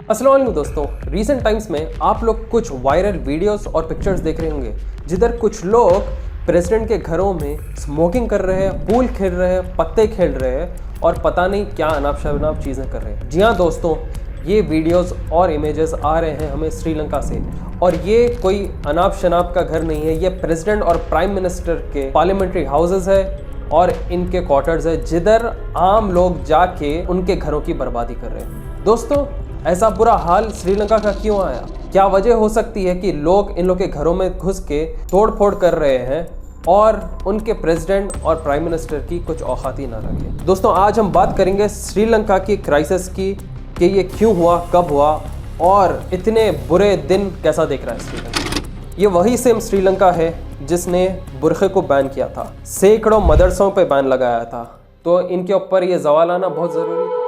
अस्सलाम वालेकुम दोस्तों, रीसेंट टाइम्स में आप लोग कुछ वायरल वीडियोस और पिक्चर्स देख रहे होंगे जिधर कुछ लोग प्रेसिडेंट के घरों में स्मोकिंग कर रहे हैं, पूल खेल रहे हैं, पत्ते खेल रहे हैं और पता नहीं क्या अनाप शनाप चीज़ें कर रहे हैं। जी हाँ दोस्तों, ये वीडियोस और इमेजेस आ रहे हैं हमें श्रीलंका से और ये कोई अनाप शनाप का घर नहीं है, ये प्रेसिडेंट और प्राइम मिनिस्टर के पार्लियामेंट्री हाउसेस है और इनके क्वार्टर्स है जिधर आम लोग जाके उनके घरों की बर्बादी कर रहे हैं। दोस्तों, ऐसा बुरा हाल श्रीलंका का क्यों आया? क्या वजह हो सकती है कि लोग इन लोग के घरों में घुस के तोड़ फोड़ कर रहे हैं और उनके प्रेसिडेंट और प्राइम मिनिस्टर की कुछ औकात ही ना रखे? दोस्तों, आज हम बात करेंगे श्रीलंका की क्राइसिस की कि ये क्यों हुआ, कब हुआ और इतने बुरे दिन कैसा देख रहा है श्रीलंका। ये वही सेम श्रीलंका है जिसने बुरखे को बैन किया था, सैकड़ों मदरसों पे बैन लगाया था, तो इनके ऊपर ये सवाल आना बहुत ज़रूरी था।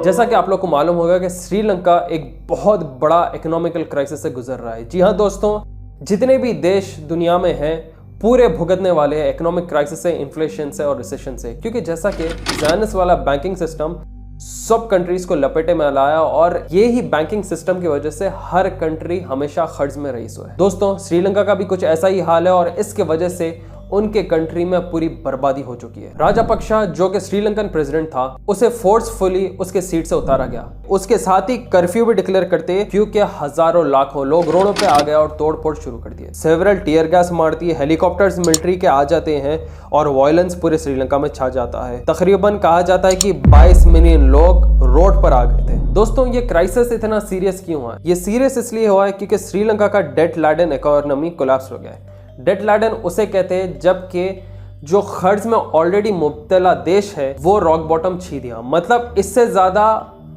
जैसा कि आप लोग को मालूम होगा कि श्रीलंका एक बहुत बड़ा इकोनॉमिकल क्राइसिस से गुजर रहा है। जी हाँ दोस्तों, जितने भी देश दुनिया में हैं पूरे भुगतने वाले हैं इकोनॉमिक क्राइसिस से, इन्फ्लेशन से और रिसेशन से, क्योंकि जैसा कि ज़ायनिस्ट वाला बैंकिंग सिस्टम सब कंट्रीज को लपेटे में लाया और ये ही बैंकिंग सिस्टम की वजह से हर कंट्री हमेशा कर्ज में रही है। दोस्तों, श्रीलंका का भी कुछ ऐसा ही हाल है और इसके वजह से उनके कंट्री में पूरी बर्बादी हो चुकी है। राजापक्सा जो कि श्रीलंकन प्रेसिडेंट था, उसे फोर्सफुली उसके सीट से उतारा गया। उसके साथ ही कर्फ्यू भी डिक्लेयर करते क्योंकि हजारों लाखों लोग रोडों पे आ गए और तोड़ फोड़ शुरू कर दिए। सेवरल टीयर गैस मारती है, हेलीकॉप्टर्स मिलिट्री के आ जाते हैं और वायलेंस पूरे श्रीलंका में छा जाता है। तकरीबन कहा जाता है कि 22 मिलियन लोग रोड पर आ गए थे। दोस्तों, ये क्राइसिस इतना सीरियस क्यों हुआ? ये सीरियस इसलिए हुआ है क्योंकि श्रीलंका का डेट लाडन इकोनॉमी कोलैप्स हो गया है। डेट लाडन उसे कहते हैं जबकि जो कर्ज में ऑलरेडी मुब्तला देश है वो रॉक बॉटम छू दिया, मतलब इससे ज्यादा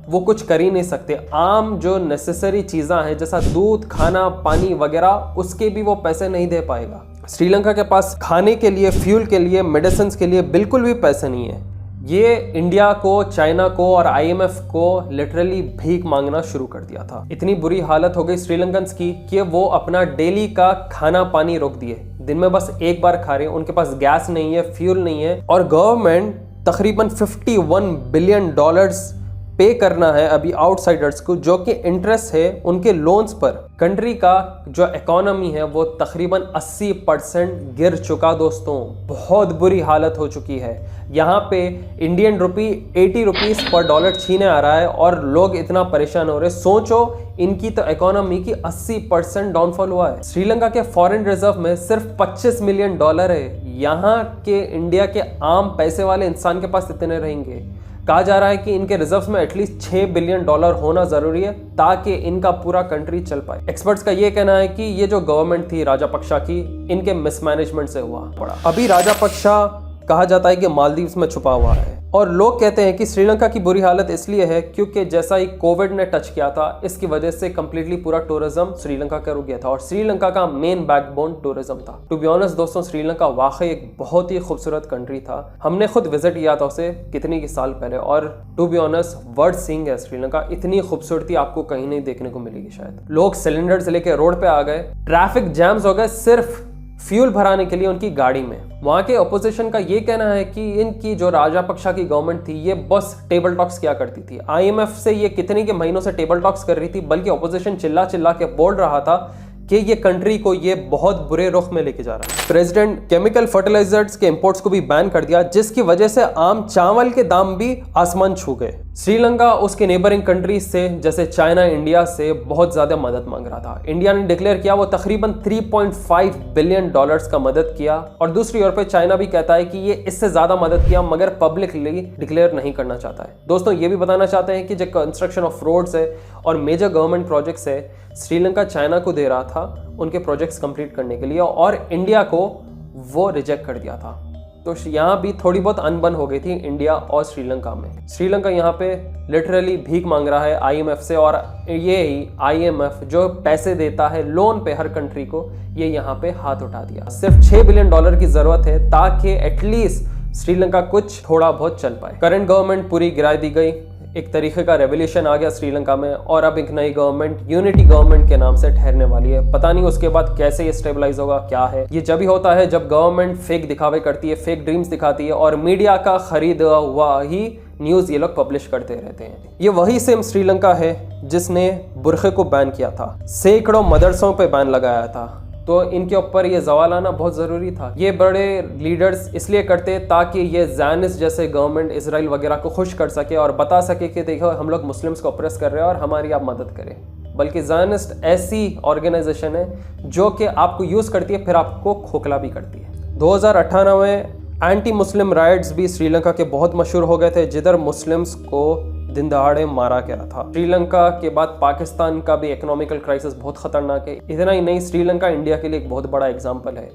वो कुछ कर ही नहीं सकते। आम जो नेसेसरी चीज़ें हैं जैसा दूध, खाना, पानी वगैरह, उसके भी वो पैसे नहीं दे पाएगा। श्रीलंका के पास खाने के लिए, फ्यूल के लिए, मेडिसिन के लिए बिल्कुल भी पैसे नहीं है। ये इंडिया को, चाइना को और IMF को लिटरली भीख मांगना शुरू कर दिया था। इतनी बुरी हालत हो गई श्रीलंकन्स की कि वो अपना डेली का खाना पानी रोक दिए, दिन में बस एक बार खा रहे हैं। उनके पास गैस नहीं है, फ्यूल नहीं है और गवर्नमेंट तकरीबन $51 बिलियन पे करना है अभी आउटसाइडर्स को, जो कि इंटरेस्ट है उनके लोन्स पर। कंट्री का जो इकोनॉमी है वो तकरीबन 80% गिर चुका। दोस्तों, बहुत बुरी हालत हो चुकी है। यहाँ पे इंडियन रुपी 80 रुपीस पर डॉलर छीने आ रहा है और लोग इतना परेशान हो रहे। सोचो, इनकी तो इकोनॉमी की 80% डाउनफॉल हुआ है। श्रीलंका के फॉरेन रिजर्व में सिर्फ $25 मिलियन है। यहाँ के इंडिया के आम पैसे वाले इंसान के पास इतने रहेंगे? कहा जा रहा है कि इनके रिजर्व्स में एटलीस्ट $6 बिलियन होना जरूरी है ताकि इनका पूरा कंट्री चल पाए। एक्सपर्ट्स का ये कहना है कि ये जो गवर्नमेंट थी राजापक्सा की, इनके मिसमैनेजमेंट से हुआ पड़ा। अभी राजापक्सा कहा जाता है कि मालदीव्स में छुपा हुआ है और लोग कहते हैं कि श्रीलंका की बुरी हालत इसलिए है क्योंकि जैसा ही कोविड ने टच किया था, इसकी वजह से कंप्लीटली पूरा टूरिज्म श्रीलंका का रुक गया था और श्रीलंका का मेन बैकबोन टूरिज्म था। टू बी ऑनेस्ट दोस्तों, श्रीलंका वाकई एक बहुत ही खूबसूरत कंट्री था। हमने खुद विजिट किया था उसे कितने की साल पहले और to be honest worth seeing है श्रीलंका। इतनी खूबसूरती आपको कहीं नहीं देखने को मिलेगी शायद। लोग सिलेंडर्स लेके रोड पे आ गए, ट्रैफिक जैम्स हो गए सिर्फ फ्यूल भराने के लिए उनकी गाड़ी में। वहाँ के अपोजिशन का ये कहना है कि इनकी जो राजापक्सा की गवर्नमेंट थी ये बस टेबल टॉक्स किया करती थी। IMF से ये कितने के महीनों से टेबल टॉक्स कर रही थी, बल्कि अपोजिशन चिल्ला चिल्ला के बोल रहा था कि ये कंट्री को ये बहुत बुरे रुख में लेके जा रहा है। प्रेसिडेंट केमिकल फर्टिलाइजर्स के इंपोर्ट्स को भी बैन कर दिया, जिसकी वजह से आम चावल के दाम भी आसमान छू गए। श्रीलंका उसके नेबरिंग कंट्रीज से जैसे चाइना, इंडिया से बहुत ज्यादा मदद मांग रहा था। इंडिया ने डिक्लेयर किया वो तकरीबन $3.5 बिलियन का मदद किया और दूसरी ओर पे चाइना भी कहता है कि ये इससे ज्यादा मदद किया मगर पब्लिकली डिक्लेयर नहीं करना चाहता है। दोस्तों, ये भी बताना चाहते हैं कि जो कंस्ट्रक्शन ऑफ रोड्स है और मेजर गवर्नमेंट प्रोजेक्ट्स है, श्रीलंका चाइना को दे रहा था उनके प्रोजेक्ट्स कंप्लीट करने के लिए और इंडिया को वो रिजेक्ट कर दिया था। तो यहाँ भी थोड़ी बहुत अनबन हो गई थी इंडिया और श्रीलंका में। श्रीलंका यहाँ पे लिटरली भीख मांग रहा है IMF से और ये ही IMF जो पैसे देता है लोन पे हर कंट्री को, ये यहाँ पे हाथ उठा दिया। सिर्फ $6 बिलियन की जरूरत है ताकि एटलीस्ट श्रीलंका कुछ थोड़ा बहुत चल पाए। करंट गवर्नमेंट पूरी गिरा दी गई, एक तरीके का रेवोल्यूशन आ गया श्रीलंका में और अब एक नई गवर्नमेंट यूनिटी गवर्नमेंट के नाम से ठहरने वाली है। पता नहीं उसके बाद कैसे ये स्टेबलाइज होगा, क्या है। ये जब भी होता है जब गवर्नमेंट फेक दिखावे करती है, फेक ड्रीम्स दिखाती है और मीडिया का खरीदा हुआ ही न्यूज़ ये लोग पब्लिश करते रहते हैं। ये वही सेम श्रीलंका है जिसने बुरखे को बैन किया था, सैकड़ों मदरसों पे बैन लगाया था। तो इनके ऊपर ये सवाल आना बहुत ज़रूरी था। ये बड़े लीडर्स इसलिए करते ताकि ये ज़ायनिस्ट जैसे गवर्नमेंट इसराइल वगैरह को खुश कर सके और बता सके कि देखो हम लोग मुस्लिम्स को ऑप्रेस कर रहे हैं और हमारी आप मदद करें। बल्कि ज़ायनिस्ट ऐसी ऑर्गेनाइजेशन है जो कि आपको यूज़ करती है फिर आपको खोखला भी करती है। 2018 में एंटी मुस्लिम राइट्स भी श्रीलंका के बहुत मशहूर हो गए थे, जिधर मुस्लिम्स को दिन दहाड़े मारा गया था। श्रीलंका के बाद पाकिस्तान का भी इकोनॉमिकल क्राइसिस बहुत खतरनाक है। इतना ही नहीं, श्रीलंका इंडिया के लिए एक बहुत बड़ा एग्जाम्पल है,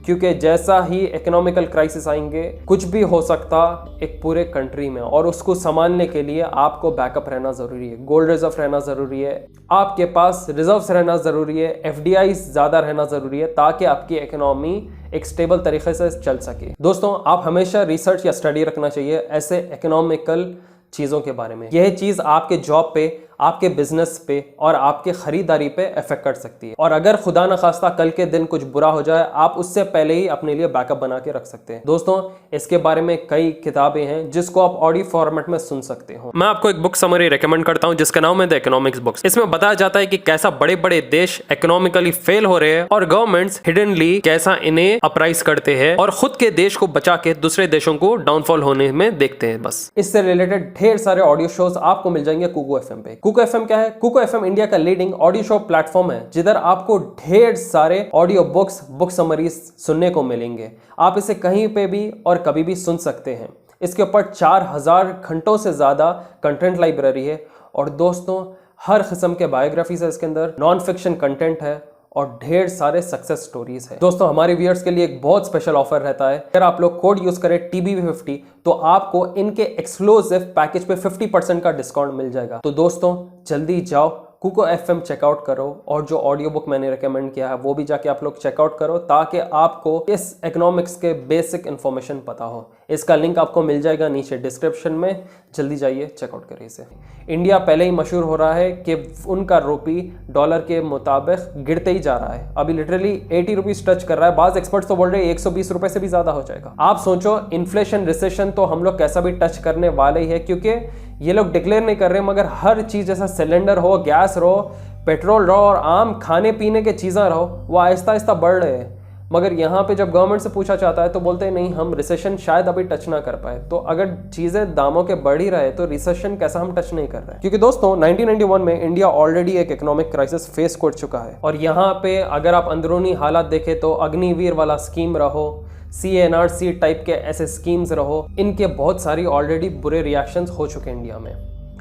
क्योंकि जैसा ही इकोनॉमिकल क्राइसिस आएंगे कुछ भी हो सकता एक पूरे कंट्री में, और उसको संभालने के लिए आपको बैकअप रहना ज़रूरी है, गोल्ड रिजर्व रहना ज़रूरी है, आपके पास रिजर्व्स रहना ज़रूरी है, FDIs ज़्यादा रहना ज़रूरी है ताकि आपकी इकोनॉमी एक स्टेबल तरीके से चल सके। दोस्तों, आप हमेशा रिसर्च या स्टडी रखना चाहिए ऐसे इकोनॉमिकल चीज़ों के बारे में। यह चीज़ आपके जॉब पे, आपके बिजनेस पे और आपके खरीदारी पे इफेक्ट कर सकती है, और अगर खुदा न खास्ता कल के दिन कुछ बुरा हो जाए आप उससे पहले ही अपने लिए बैकअप बना के रख सकते हैं। दोस्तों, इसके बारे में कई किताबें हैं जिसको आप ऑडियो फॉर्मेट में सुन सकते हो। मैं आपको एक बुक समरी रेकमेंड करता हूं जिसका नाम है द इकोनॉमिक्स बुक्स। इसमें बताया जाता है कि कैसा बड़े बड़े देश इकोनॉमिकली फेल हो रहे हैं और गवर्नमेंट्स हिडनली कैसा इन्हें अपराइज करते हैं और खुद के देश को बचा के दूसरे देशों को डाउनफॉल होने में देखते हैं। बस इससे रिलेटेड ढेर सारे ऑडियो शोज आपको मिल जाएंगे कुको FM पे। कुको FM क्या है? कुको FM इंडिया का लीडिंग ऑडियो शो प्लेटफॉर्म है जिधर आपको ढेर सारे ऑडियो बुक समरीज सुनने को मिलेंगे। आप इसे कहीं पे भी और कभी भी सुन सकते हैं। इसके ऊपर 4000 घंटों से ज्यादा कंटेंट लाइब्रेरी है, और दोस्तों हर किस्म के बायोग्राफीज है इसके अंदर, नॉन फिक्शन कंटेंट है और ढेर सारे सक्सेस स्टोरीज है। दोस्तों, हमारे व्यूअर्स के लिए एक बहुत स्पेशल ऑफर रहता है। अगर आप लोग कोड यूज करें TBV50 तो आपको इनके एक्सक्लूसिव पैकेज पे 50% का डिस्काउंट मिल जाएगा। तो दोस्तों जल्दी जाओ, कुको FM चेकआउट करो और जो ऑडियो बुक मैंने रिकमेंड किया है वो भी जाके आप लोग चेकआउट करो ताकि आपको इस इकोनॉमिक्स के बेसिक इन्फॉर्मेशन पता हो। इसका लिंक आपको मिल जाएगा नीचे डिस्क्रिप्शन में, जल्दी जाइए चेकआउट करिए इसे। इंडिया पहले ही मशहूर हो रहा है कि उनका रुपी डॉलर के मुताबिक गिरते ही जा रहा है। अभी लिटरली 80 रुपीज टच कर रहा है। बाज एक्सपर्ट्स तो बोल रहे हैं 120 रुपए से भी ज्यादा हो जाएगा। आप सोचो, इन्फ्लेशन रिसेशन तो हम लोग कैसा भी टच करने वाले ही है, क्योंकि ये लोग डिक्लेयर नहीं कर रहे, मगर हर चीज जैसा सिलेंडर हो, गैस रहो, पेट्रोल रहो और आम खाने पीने के चीज़ें रहो, वो आहिस्ता आहिस्ता बढ़ रहे हैं। मगर यहाँ पे जब गवर्नमेंट से पूछा जाता है तो बोलते हैं नहीं, हम रिसेशन शायद अभी टच ना कर पाए। तो अगर चीज़ें दामों के बढ़ ही रहे तो रिसेशन कैसा हम टच नहीं कर रहे हैं? क्योंकि दोस्तों 1991 में इंडिया ऑलरेडी एक इकोनॉमिक क्राइसिस फेस कर चुका है, और यहाँ पे अगर आप अंदरूनी हालात देखें तो अग्निवीर वाला स्कीम रहो, CNRC टाइप के ऐसे स्कीम्स रहो, इनके बहुत सारी ऑलरेडी बुरे रिएक्शंस हो चुके हैं इंडिया में।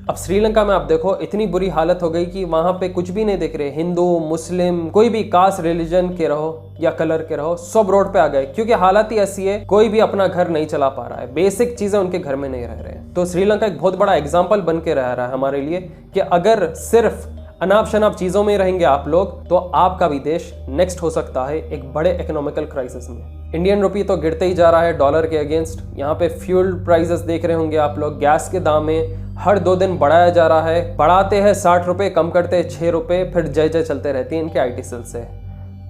अब श्रीलंका में आप देखो, इतनी बुरी हालत हो गई कि वहां पे कुछ भी नहीं दिख रहे, हिंदू मुस्लिम कोई भी कास्ट रिलीजन के रहो या कलर के रहो, सब रोड पे आ गए, क्योंकि हालत ही ऐसी है, कोई भी अपना घर नहीं चला पा रहा है, बेसिक चीजें उनके घर में नहीं रह रहे हैं। तो श्रीलंका एक बहुत बड़ा एग्जाम्पल बन के रह रहा है हमारे लिए कि अगर सिर्फ अनाप शनाप चीजों में रहेंगे आप लोग तो आपका भी देश नेक्स्ट हो सकता है एक बड़े इकोनॉमिकल क्राइसिस में। इंडियन रुपी तो गिरते ही जा रहा है डॉलर के अगेंस्ट। यहाँ पे फ्यूल प्राइसेस देख रहे होंगे आप लोग, गैस के दाम में हर 2 दिन बढ़ाया जा रहा है। बढ़ाते हैं 60 रुपये, कम करते हैं 6 रुपये, फिर जय जय चलते रहती है इनके IT सेल से।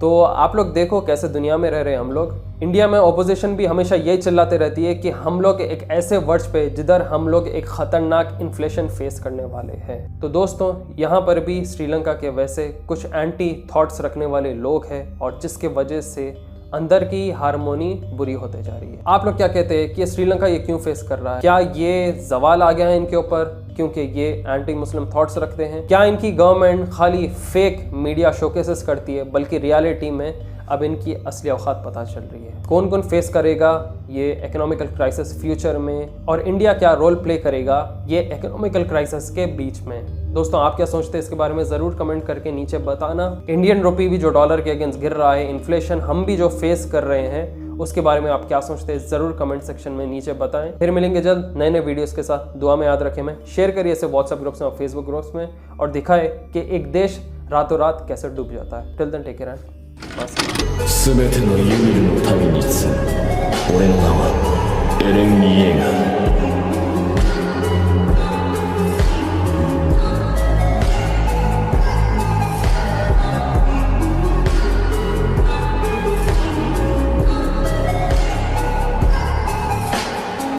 तो आप लोग देखो कैसे दुनिया में रह रहे हैं हम लोग। इंडिया में ऑपोजिशन भी हमेशा यही चिल्लाते रहती है कि हम लोग एक ऐसे वर्ष पे जिधर हम लोग एक खतरनाक इन्फ्लेशन फेस करने वाले हैं। तो दोस्तों यहाँ पर भी श्रीलंका के वैसे कुछ एंटी थॉट्स रखने वाले लोग हैं, और जिसके वजह से अंदर की हारमोनी बुरी होते जा रही है। आप लोग क्या कहते हैं कि श्रीलंका ये क्यों फेस कर रहा है? क्या ये सवाल आ गया है इनके ऊपर क्योंकि ये एंटी मुस्लिम थॉट्स रखते हैं? क्या इनकी गवर्नमेंट खाली फेक मीडिया शोकेसेस करती है, बल्कि रियलिटी में अब इनकी असली औकात पता चल रही है? कौन कौन फेस करेगा ये इकोनॉमिकल क्राइसिस फ्यूचर में, और इंडिया क्या रोल प्ले करेगा ये इकोनॉमिकल क्राइसिस के बीच में? दोस्तों आप क्या सोचते हैं इसके बारे में ज़रूर कमेंट करके नीचे बताना। इंडियन रुपी भी जो डॉलर के अगेंस्ट गिर रहा है, इन्फ्लेशन हम भी जो फेस कर रहे हैं, उसके बारे में आप क्या सोचते हैं ज़रूर कमेंट सेक्शन में नीचे बताएं। फिर मिलेंगे जल्द नए नए वीडियोस के साथ। दुआ में याद रखें, मैं शेयर करिए इसे व्हाट्सएप ग्रुप्स में और फेसबुक ग्रुप्स में, और दिखाए कि एक देश रातों रात कैसे डूब जाता है। Till then take care and bye.